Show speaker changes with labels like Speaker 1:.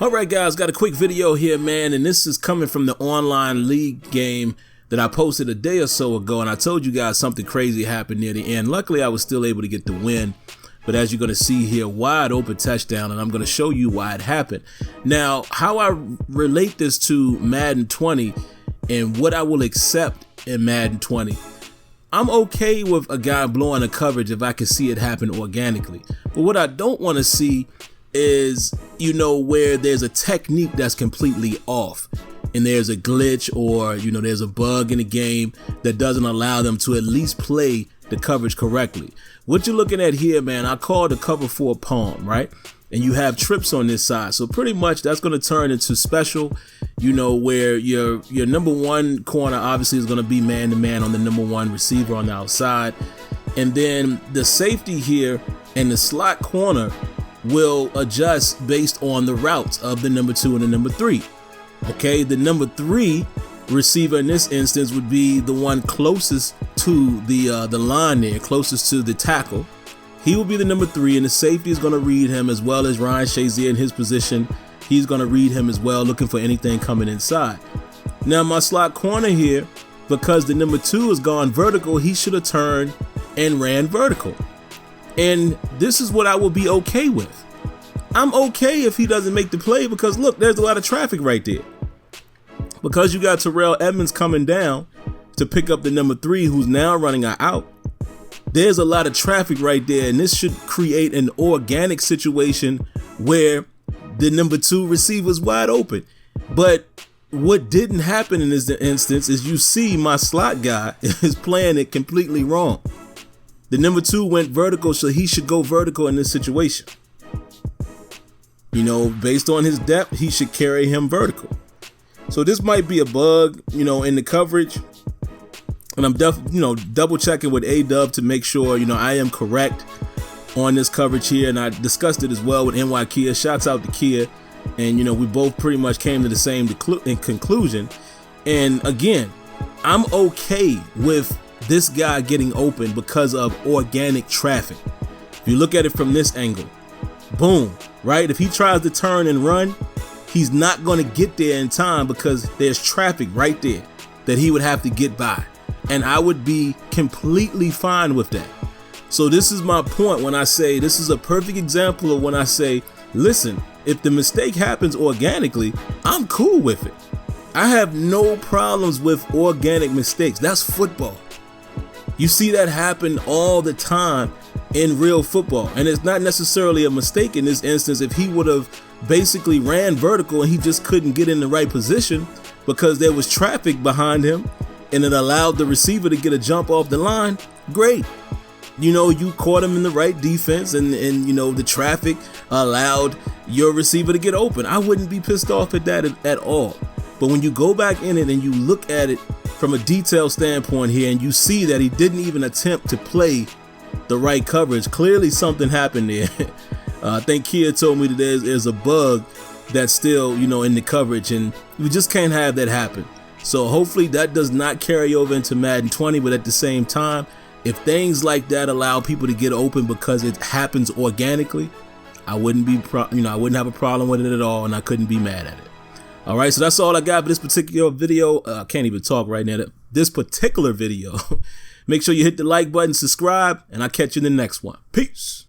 Speaker 1: Alright guys, got a quick video here, man, and this is coming from the online league game that I posted a day or so ago, and I told you guys something crazy happened near the end. Luckily, I was still able to get the win, but as you're going to see here, wide open touchdown, and I'm going to show you why it happened. Now, how I relate this to Madden 20 and what I will accept in Madden 20. I'm okay with a guy blowing a coverage if I can see it happen organically, but what I don't want to see is, you know, where there's a technique that's completely off and there's a glitch or, you know, there's a bug in the game that doesn't allow them to at least play the coverage correctly. What you're looking at here, man, I call the cover for a palm, right? And you have trips on this side. So pretty much that's going to turn into special, you know, where your number one corner obviously is going to be man-to-man on the number one receiver on the outside. And then the safety here and the slot corner will adjust based on the routes of the number two and the number three. Okay, the number three receiver in this instance would be the one closest to the line there, closest to the tackle. He will be the number three, and the safety is going to read him, as well as Ryan Shazier in his position. He's going to read him as well, looking for anything coming inside. Now my slot corner here, because the number two has gone vertical, he should have turned and ran vertical. And this is what I will be okay with. I'm okay if he doesn't make the play because look, there's a lot of traffic right there. Because you got Terrell Edmonds coming down to pick up the number three who's now running out. There's a lot of traffic right there, and this should create an organic situation where the number two receiver's wide open. But what didn't happen in this instance is you see my slot guy is playing it completely wrong. The number two went vertical, so he should go vertical in this situation. You know, based on his depth, he should carry him vertical. So this might be a bug, you know, in the coverage. And I'm double checking with A-Dub to make sure, you know, I am correct on this coverage here. And I discussed it as well with NY Kia. Shouts out to Kia. And, you know, we both pretty much came to the same conclusion. And again, I'm okay with this guy getting open because of organic traffic. If you look at it from this angle, boom, right? If he tries to turn and run, he's not going to get there in time because there's traffic right there that he would have to get by. And I would be completely fine with that. So this is my point when I say this is a perfect example of when I say, listen, if the mistake happens organically, I'm cool with it. I have no problems with organic mistakes. That's football. You see that happen all the time in real football. And it's not necessarily a mistake in this instance if he would have basically ran vertical and he just couldn't get in the right position because there was traffic behind him and it allowed the receiver to get a jump off the line. Great. You know, you caught him in the right defense and you know, the traffic allowed your receiver to get open. I wouldn't be pissed off at that at all. But when you go back in it and you look at it from a detailed standpoint here and you see that he didn't even attempt to play the right coverage, clearly something happened there. I think Kia told me that there's a bug that's still, you know, in the coverage, and we just can't have that happen. So hopefully that does not carry over into Madden 20, but at the same time, if things like that allow people to get open because it happens organically, I wouldn't I wouldn't have a problem with it at all, and I couldn't be mad at it. All right, so that's all I got for this particular video. I can't even talk right now. This particular video. Make sure you hit the like button, subscribe, and I'll catch you in the next one. Peace.